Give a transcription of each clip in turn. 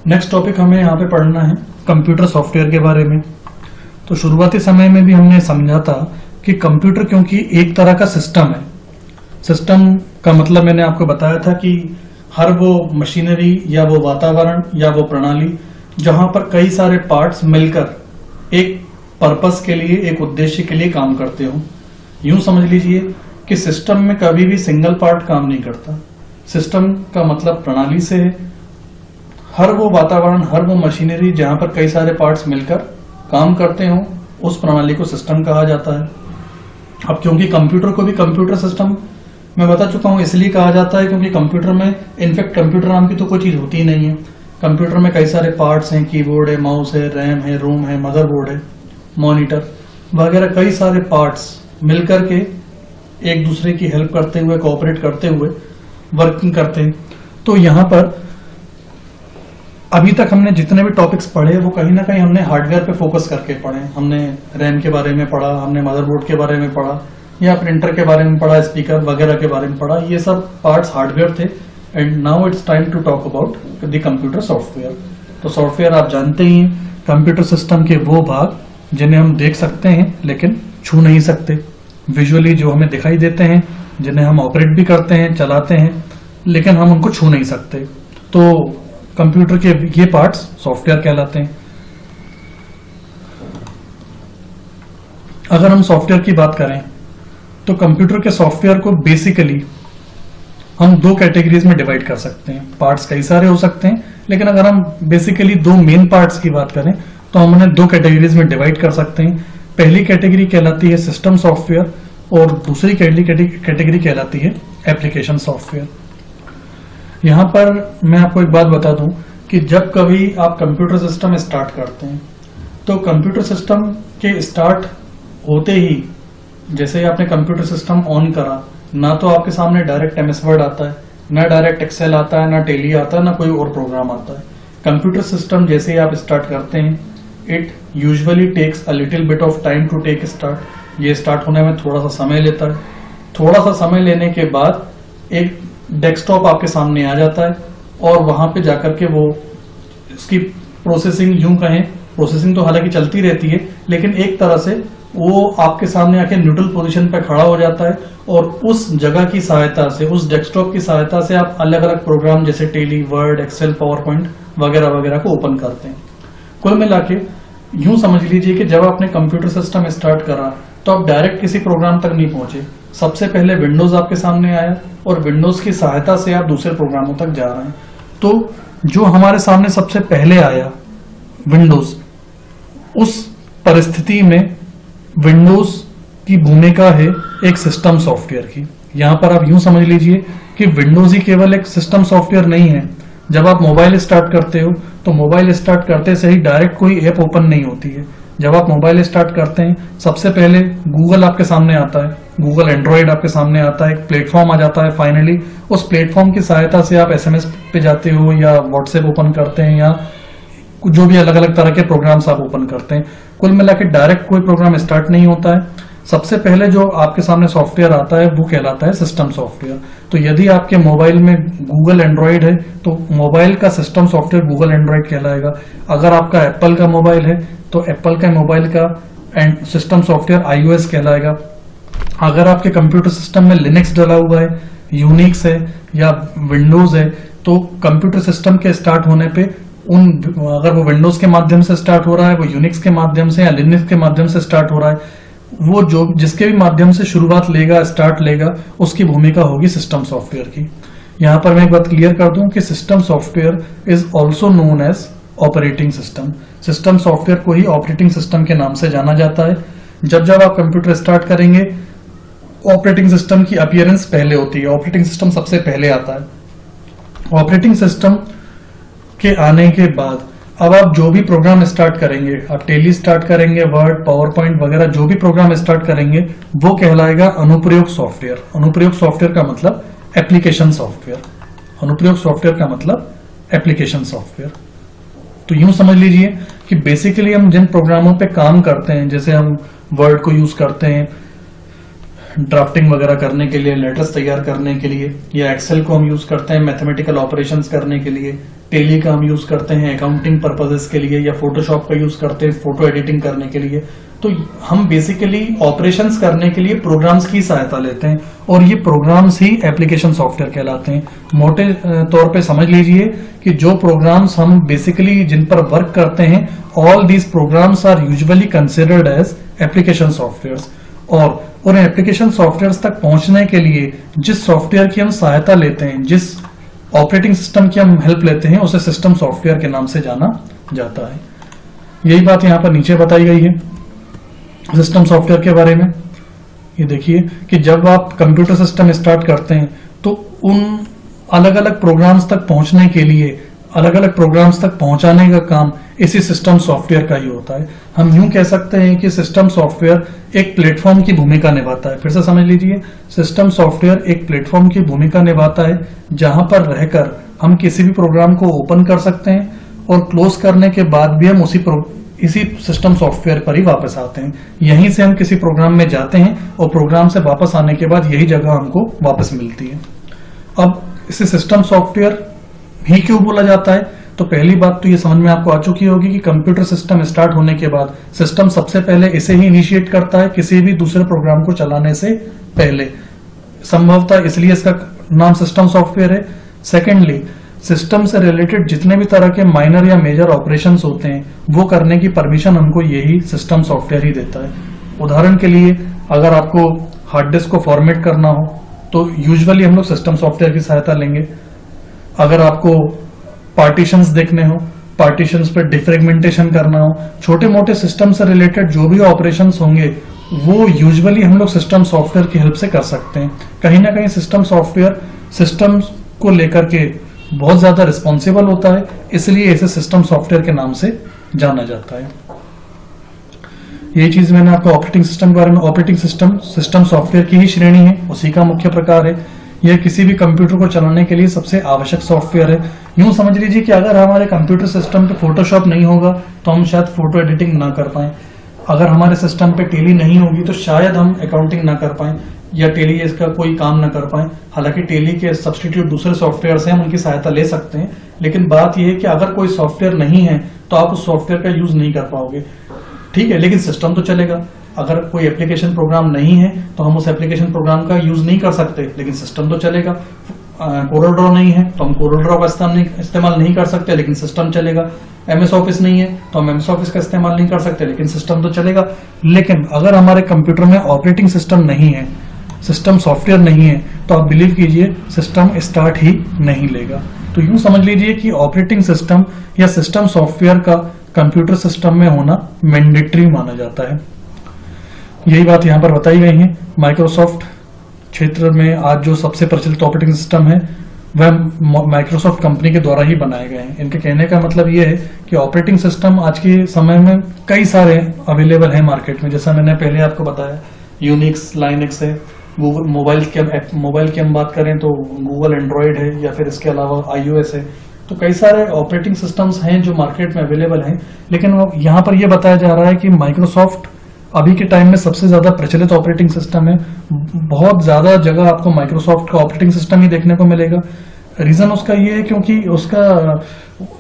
Next topic हमें यहाँ पे पढ़ना है कंप्यूटर सॉफ्टवेयर के बारे में। तो शुरुआती समय में भी हमने समझा था कि कंप्यूटर क्योंकि एक तरह का सिस्टम है। सिस्टम का मतलब मैंने आपको बताया था कि हर वो मशीनरी या वो वातावरण या वो प्रणाली जहां पर कई सारे पार्ट्स मिलकर एक पर्पस के लिए, एक उद्देश्य के लिए काम करते हो। यूं समझ लीजिए कि सिस्टम में कभी भी सिंगल पार्ट काम नहीं करता। सिस्टम का मतलब प्रणाली से है। हर वो वातावरण, हर वो मशीनरी जहां पर कई सारे पार्ट्स मिलकर काम करते हो, उस प्रणाली को सिस्टम कहा जाता है। अब क्योंकि कंप्यूटर को भी कंप्यूटर सिस्टम मैं बता चुका हूं इसलिए कहा जाता है क्योंकि कंप्यूटर में इनफैक्ट कंप्यूटर नाम की तो कोई चीज होती ही नहीं है। कंप्यूटर में कई सारे पार्ट्स हैं, कीबोर्ड है, माउस है, रैम है, रोम है, मदरबोर्ड है, मॉनिटर वगैरह कई सारे पार्ट्स मिलकर के एक दूसरे की हेल्प करते हुए, कोऑपरेट करते हुए वर्किंग करते हैं। तो यहाँ पर अभी तक हमने जितने भी टॉपिक्स पढ़े वो कहीं ना कहीं हमने हार्डवेयर पे फोकस करके पढ़े। हमने रैम के बारे में पढ़ा, हमने मदरबोर्ड के बारे में पढ़ा या प्रिंटर के बारे में पढ़ा, स्पीकर वगैरह के बारे में पढ़ा। ये सब पार्ट्स हार्डवेयर थे। And now it's time to talk about the computer software. तो सॉफ्टवेयर आप जानते ही हैं, कंप्यूटर सिस्टम के वो भाग जिन्हें हम देख सकते हैं लेकिन छू नहीं सकते, विजुअली जो हमें दिखाई देते हैं, जिन्हें हम ऑपरेट भी करते हैं, चलाते हैं, लेकिन हम उनको छू नहीं सकते। तो कंप्यूटर के ये पार्ट्स सॉफ्टवेयर कहलाते हैं। अगर हम सॉफ्टवेयर की बात करें तो कंप्यूटर के सॉफ्टवेयर को बेसिकली हम दो कैटेगरीज में डिवाइड कर सकते हैं। पार्ट्स कई सारे हो सकते हैं, लेकिन अगर हम बेसिकली दो मेन पार्ट्स की बात करें तो हम उन्हें दो कैटेगरीज में डिवाइड कर सकते हैं। पहली कैटेगरी कहलाती है सिस्टम सॉफ्टवेयर और दूसरी कैटेगरी कहलाती है एप्लीकेशन सॉफ्टवेयर। यहां पर मैं आपको एक बात बता दूं कि जब कभी आप कंप्यूटर सिस्टम स्टार्ट करते हैं तो कंप्यूटर सिस्टम के स्टार्ट होते ही जैसे ही आपने कंप्यूटर सिस्टम ऑन करा, ना तो आपके सामने डायरेक्ट एमएस वर्ड आता है, ना डायरेक्ट एक्सेल आता है, ना टेली आता है, ना कोई और प्रोग्राम आता है। कंप्यूटर सिस्टम जैसे ही आप स्टार्ट करते हैं, it usually takes a little bit of time to take start. ये स्टार्ट होने में थोड़ा सा समय लेता है। थोड़ा सा समय लेने के बाद एक डेस्कटॉप आपके सामने आ जाता है और वहां पे जाकर के वो इसकी प्रोसेसिंग, यूं कहें प्रोसेसिंग तो हालांकि चलती रहती है, लेकिन एक तरह से वो आपके सामने आके न्यूट्रल पोजीशन पे खड़ा हो जाता है और उस जगह की सहायता से, उस डेस्कटॉप की सहायता से आप अलग अलग प्रोग्राम जैसे Tally, Word, Excel, PowerPoint वगैरह वगैरह को ओपन करते हैं। कुल मिला के यूं समझ लीजिए कि जब आपने कंप्यूटर सिस्टम स्टार्ट करा तो आप डायरेक्ट किसी प्रोग्राम तक नहीं पहुंचे। सबसे पहले विंडोज आपके सामने आया और विंडोज की सहायता से आप दूसरे प्रोग्रामों तक जा रहे हैं। तो जो हमारे सामने सबसे पहले आया विंडोज, उस परिस्थिति में विंडोज की भूमिका है एक सिस्टम सॉफ्टवेयर की। यहां पर आप यूं समझ लीजिए कि विंडोज ही केवल एक सिस्टम सॉफ्टवेयर नहीं है। जब आप मोबाइल स्टार्ट करते हो तो मोबाइल स्टार्ट करते से ही डायरेक्ट कोई ऐप ओपन नहीं होती है। जब आप मोबाइल स्टार्ट करते हैं सबसे पहले गूगल आपके सामने आता है, गूगल एंड्रॉइड आपके सामने आता है, एक प्लेटफॉर्म आ जाता है। फाइनली उस प्लेटफॉर्म की सहायता से आप एसएमएस पे जाते हो या व्हाट्सएप ओपन करते हैं या जो भी अलग अलग तरह के प्रोग्राम्स आप ओपन करते हैं। कुल मिला के डायरेक्ट कोई प्रोग्राम स्टार्ट नहीं होता है। सबसे पहले जो आपके सामने सॉफ्टवेयर आता है वो कहलाता है सिस्टम सॉफ्टवेयर। तो यदि आपके मोबाइल में गूगल एंड्रॉइड है तो मोबाइल का सिस्टम सॉफ्टवेयर गूगल एंड्रॉइड कहलाएगा। अगर आपका एप्पल का मोबाइल है तो एप्पल का मोबाइल का सिस्टम सॉफ्टवेयर iOS कहलाएगा। अगर आपके कंप्यूटर सिस्टम में लिनक्स डला हुआ है, यूनिक्स है या विंडोज है, तो कंप्यूटर सिस्टम के स्टार्ट होने पे अगर वो विंडोज के माध्यम से स्टार्ट हो रहा है, वो यूनिक्स के माध्यम से या लिनक्स के माध्यम से स्टार्ट हो रहा है, वो जो जिसके भी माध्यम से शुरुआत लेगा, स्टार्ट लेगा, उसकी भूमिका होगी सिस्टम सॉफ्टवेयर की। यहां पर मैं एक बात क्लियर कर दूं कि system software is also known as operating system. System software को ही ऑपरेटिंग सिस्टम के नाम से जाना जाता है। जब जब आप कंप्यूटर स्टार्ट करेंगे ऑपरेटिंग सिस्टम की अपीयरेंस पहले होती है, ऑपरेटिंग सिस्टम सबसे पहले आता है। ऑपरेटिंग सिस्टम के आने के बाद अब आप जो भी प्रोग्राम स्टार्ट करेंगे, आप टेली स्टार्ट करेंगे, वर्ड, पावर पॉइंट वगैरह जो भी प्रोग्राम स्टार्ट करेंगे वो कहलाएगा अनुप्रयोग सॉफ्टवेयर। अनुप्रयोग सॉफ्टवेयर का मतलब एप्लीकेशन सॉफ्टवेयर। अनुप्रयोग सॉफ्टवेयर का मतलब एप्लीकेशन सॉफ्टवेयर। तो यूं समझ लीजिए कि बेसिकली हम जिन प्रोग्रामों पे काम करते हैं, जैसे हम वर्ड को यूज करते हैं, ड्राफ्टिंग वगैरह करने के लिए, लेटर्स तैयार करने के लिए, या एक्सेल को हम यूज करते हैं मैथमेटिकल ऑपरेशंस करने के लिए, टेली का हम यूज करते हैं अकाउंटिंग पर्पसेस के लिए, या फोटोशॉप का यूज करते हैं फोटो एडिटिंग करने के लिए। तो हम बेसिकली ऑपरेशंस करने के लिए प्रोग्राम्स की सहायता लेते हैं और ये प्रोग्राम्स ही एप्लीकेशन सॉफ्टवेयर कहलाते हैं। मोटे तौर पे समझ लीजिए कि जो प्रोग्राम्स हम बेसिकली जिन पर वर्क करते हैं, all these programs are usually considered as application softwares. और उन एप्लीकेशन सॉफ्टवेयर्स तक पहुंचने के लिए जिस सॉफ्टवेयर की हम सहायता लेते हैं, जिस ऑपरेटिंग सिस्टम की हम हेल्प लेते हैं, उसे सिस्टम सॉफ्टवेयर के नाम से जाना जाता है। यही बात यहां पर नीचे बताई गई है सिस्टम सॉफ्टवेयर के बारे में। ये देखिए कि जब आप कंप्यूटर सिस्टम स्टार्ट करते हैं तो उन अलग अलग प्रोग्राम्स तक पहुंचने के लिए, अलग अलग प्रोग्राम्स तक पहुंचाने का काम इसी सिस्टम सॉफ्टवेयर का ही होता है। हम यूं कह सकते हैं कि सिस्टम सॉफ्टवेयर एक प्लेटफॉर्म की भूमिका निभाता है। फिर से समझ लीजिए, सिस्टम सॉफ्टवेयर एक प्लेटफॉर्म की भूमिका निभाता है जहां पर रहकर हम किसी भी प्रोग्राम को ओपन कर सकते हैं और क्लोज करने के बाद भी हम इसी सिस्टम सॉफ्टवेयर पर ही वापस आते हैं। यहीं से हम किसी प्रोग्राम में जाते हैं और प्रोग्राम से वापस आने के बाद यही जगह हमको वापस मिलती है। अब इसे सिस्टम सॉफ्टवेयर ही क्यों बोला जाता है? तो पहली बात तो ये समझ में आपको आ चुकी होगी कि कंप्यूटर सिस्टम स्टार्ट होने के बाद सिस्टम सबसे पहले इसे ही इनिशिएट करता है किसी भी दूसरे प्रोग्राम को चलाने से पहले। संभवतः इसलिए इसका नाम सिस्टम सॉफ्टवेयर है। सेकेंडली, सिस्टम से रिलेटेड जितने भी तरह के माइनर या मेजर ऑपरेशंस होते हैं वो करने की परमिशन हमको यही सिस्टम सॉफ्टवेयर ही देता है। उदाहरण के लिए, अगर आपको हार्ड डिस्क को फॉर्मेट करना हो तो यूजुअली हम लोग सिस्टम सॉफ्टवेयर की सहायता लेंगे। अगर आपको पार्टीशंस देखने हो, पार्टीशंस पर डिफ्रेगमेंटेशन करना हो, छोटे मोटे सिस्टम से रिलेटेड जो भी ऑपरेशंस होंगे वो यूजुअली हम लोग सिस्टम सॉफ्टवेयर की हेल्प से कर सकते हैं। कहीं ना कहीं सिस्टम सॉफ्टवेयर सिस्टम को लेकर के बहुत ज्यादा रिस्पॉन्सिबल होता है, इसलिए इसे सिस्टम सॉफ्टवेयर के नाम से जाना जाता है। यही चीज मैंने आपको ऑपरेटिंग सिस्टम के बारे में, ऑपरेटिंग सिस्टम सिस्टम सॉफ्टवेयर की ही श्रेणी है, उसी का मुख्य प्रकार है। यह किसी भी कंप्यूटर को चलाने के लिए सबसे आवश्यक सॉफ्टवेयर है। यूं समझ लीजिए कि अगर हमारे कंप्यूटर सिस्टम पे फोटोशॉप नहीं होगा तो हम शायद फोटो एडिटिंग ना कर पाए। अगर हमारे सिस्टम पे टेली नहीं होगी तो शायद हम अकाउंटिंग ना कर पाए या टेली इसका कोई काम ना कर पाए। हालांकि टेली के सब्सटीट्यूट दूसरे सॉफ्टवेयर हैं, हम उनकी सहायता ले सकते हैं, लेकिन बात यह है कि अगर कोई सॉफ्टवेयर नहीं है तो आप उस सॉफ्टवेयर का यूज नहीं कर पाओगे। ठीक है, लेकिन सिस्टम तो चलेगा। अगर कोई एप्लीकेशन प्रोग्राम नहीं है तो हम उस एप्लीकेशन प्रोग्राम का यूज नहीं कर सकते, लेकिन सिस्टम तो चलेगा। कोरल ड्रॉ नहीं है तो हम कोरल ड्रॉ का इस्तेमाल नहीं कर सकते, लेकिन सिस्टम चलेगा। एमएस ऑफिस नहीं है तो हम एमएस ऑफिस का इस्तेमाल नहीं कर सकते, लेकिन सिस्टम तो चलेगा। लेकिन अगर हमारे कंप्यूटर में ऑपरेटिंग सिस्टम नहीं है, सिस्टम सॉफ्टवेयर नहीं है, तो आप बिलीव कीजिए सिस्टम स्टार्ट ही नहीं लेगा। तो यूं समझ लीजिए कि ऑपरेटिंग सिस्टम या सिस्टम सॉफ्टवेयर का कंप्यूटर सिस्टम में होना मैंडेटरी माना जाता है। यही बात यहां पर बताई गई है। माइक्रोसॉफ्ट क्षेत्र में आज जो सबसे प्रचलित ऑपरेटिंग सिस्टम है वह माइक्रोसॉफ्ट कंपनी के द्वारा ही बनाए गए हैं। इनके कहने का मतलब यह है कि ऑपरेटिंग सिस्टम आज के समय में कई सारे अवेलेबल है मार्केट में। जैसा मैंने पहले आपको बताया, यूनिक्स, लाइनक्स है, गूगल मोबाइल की हम बात करें तो गूगल एंड्रॉइड है, या फिर इसके अलावा iOS है। तो कई सारे ऑपरेटिंग सिस्टम्स हैं जो मार्केट में अवेलेबल हैं, लेकिन यहाँ पर यह बताया जा रहा है कि माइक्रोसॉफ्ट अभी के टाइम में सबसे ज्यादा प्रचलित ऑपरेटिंग सिस्टम है। बहुत ज्यादा जगह आपको माइक्रोसॉफ्ट का ऑपरेटिंग सिस्टम ही देखने को मिलेगा। रीजन उसका ये है क्योंकि उसका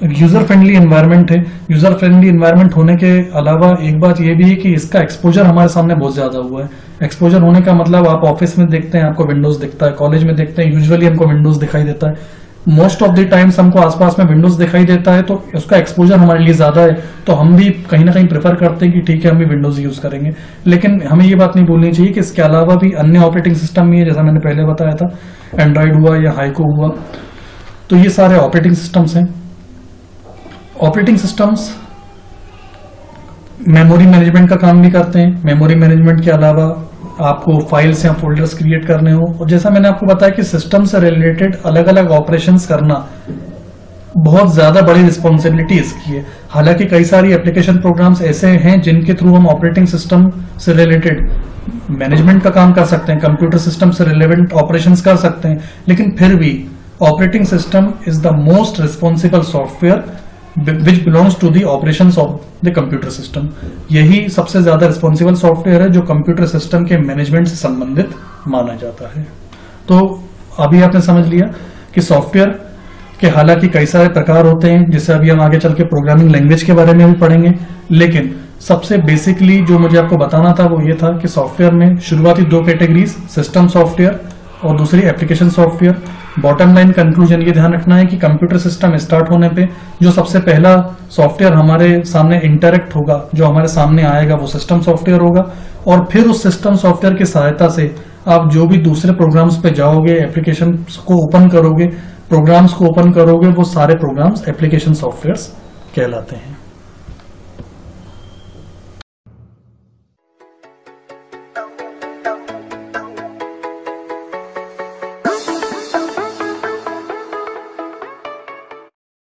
यूजर फ्रेंडली एनवायरनमेंट है। यूजर फ्रेंडली एनवायरनमेंट होने के अलावा एक बात यह भी है कि इसका एक्सपोजर हमारे सामने बहुत ज्यादा हुआ है। एक्सपोजर होने का मतलब आप ऑफिस में देखते हैं आपको विंडोज दिखता है, कॉलेज में देखते हैं यूजुअली हमको विंडोज दिखाई देता है, मोस्ट ऑफ द टाइम्स हमको आसपास में विंडोज दिखाई देता है, तो उसका एक्सपोजर हमारे लिए ज्यादा है, तो हम भी कहीं ना कहीं प्रेफर करते हैं कि ठीक है हम भी विंडोज यूज करेंगे। लेकिन हमें ये बात नहीं भूलनी चाहिए कि इसके अलावा भी अन्य ऑपरेटिंग सिस्टम भी है, जैसा मैंने पहले बताया था, एंड्रॉइड हुआ या हाइको हुआ, तो ये सारे ऑपरेटिंग सिस्टम्स हैं। ऑपरेटिंग सिस्टम्स मेमोरी मैनेजमेंट का काम भी करते हैं। मेमोरी मैनेजमेंट के अलावा आपको फाइल्स या फोल्डर्स क्रिएट करने हो, और जैसा मैंने आपको बताया कि सिस्टम से रिलेटेड अलग अलग ऑपरेशंस करना बहुत ज्यादा बड़ी रिस्पॉन्सिबिलिटी इसकी है। हालांकि कई सारी एप्लीकेशन प्रोग्राम्स ऐसे हैं जिनके थ्रू हम ऑपरेटिंग सिस्टम से रिलेटेड मैनेजमेंट का काम कर सकते हैं, कंप्यूटर सिस्टम से रिलेवेंट ऑपरेशंस कर सकते हैं, लेकिन फिर भी operating system is the most responsible software which belongs to the operations of the computer system. यही सबसे ज्यादा रिस्पॉन्सिबल सॉफ्टवेयर है जो कंप्यूटर सिस्टम के मैनेजमेंट से संबंधित माना जाता है। तो अभी आपने समझ लिया कि सॉफ्टवेयर के हालांकि कई सारे प्रकार होते हैं, जिससे अभी हम आगे चल के प्रोग्रामिंग लैंग्वेज के बारे में भी पढ़ेंगे, लेकिन सबसे बेसिकली जो मुझे आपको बताना था वो ये था कि सॉफ्टवेयर में शुरुआती दो कैटेगरीज, सिस्टम सॉफ्टवेयर और दूसरी application software. Bottom line conclusion ये ध्यान रखना है कि कंप्यूटर सिस्टम स्टार्ट होने पे जो सबसे पहला सॉफ्टवेयर हमारे सामने इंटरेक्ट होगा, जो हमारे सामने आएगा, वो सिस्टम सॉफ्टवेयर होगा। और फिर उस सिस्टम सॉफ्टवेयर की सहायता से आप जो भी दूसरे प्रोग्राम्स पे जाओगे, एप्लीकेशन को ओपन करोगे, प्रोग्राम्स को ओपन करोगे, वो सारे प्रोग्राम्स एप्लीकेशन सॉफ्टवेयर कहलाते हैं।